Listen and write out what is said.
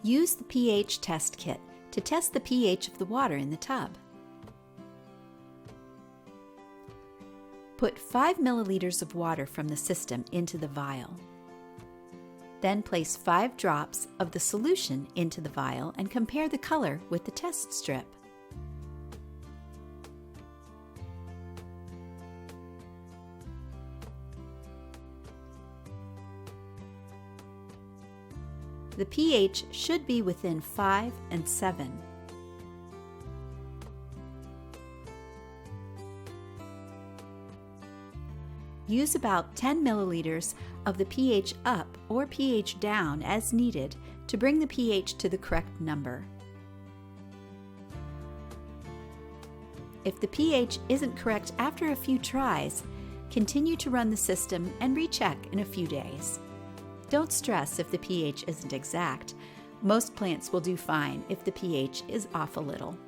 Use the pH test kit to test the pH of the water in the tub. Put 5 milliliters of water from the system into the vial. Then place 5 drops of the solution into the vial and compare the color with the test strip. The pH should be within 5 and 7. Use about 10 milliliters of the pH up or pH down as needed to bring the pH to the correct number. If the pH isn't correct after a few tries, continue to run the system and recheck in a few days. Don't stress if the pH isn't exact. Most plants will do fine if the pH is off a little.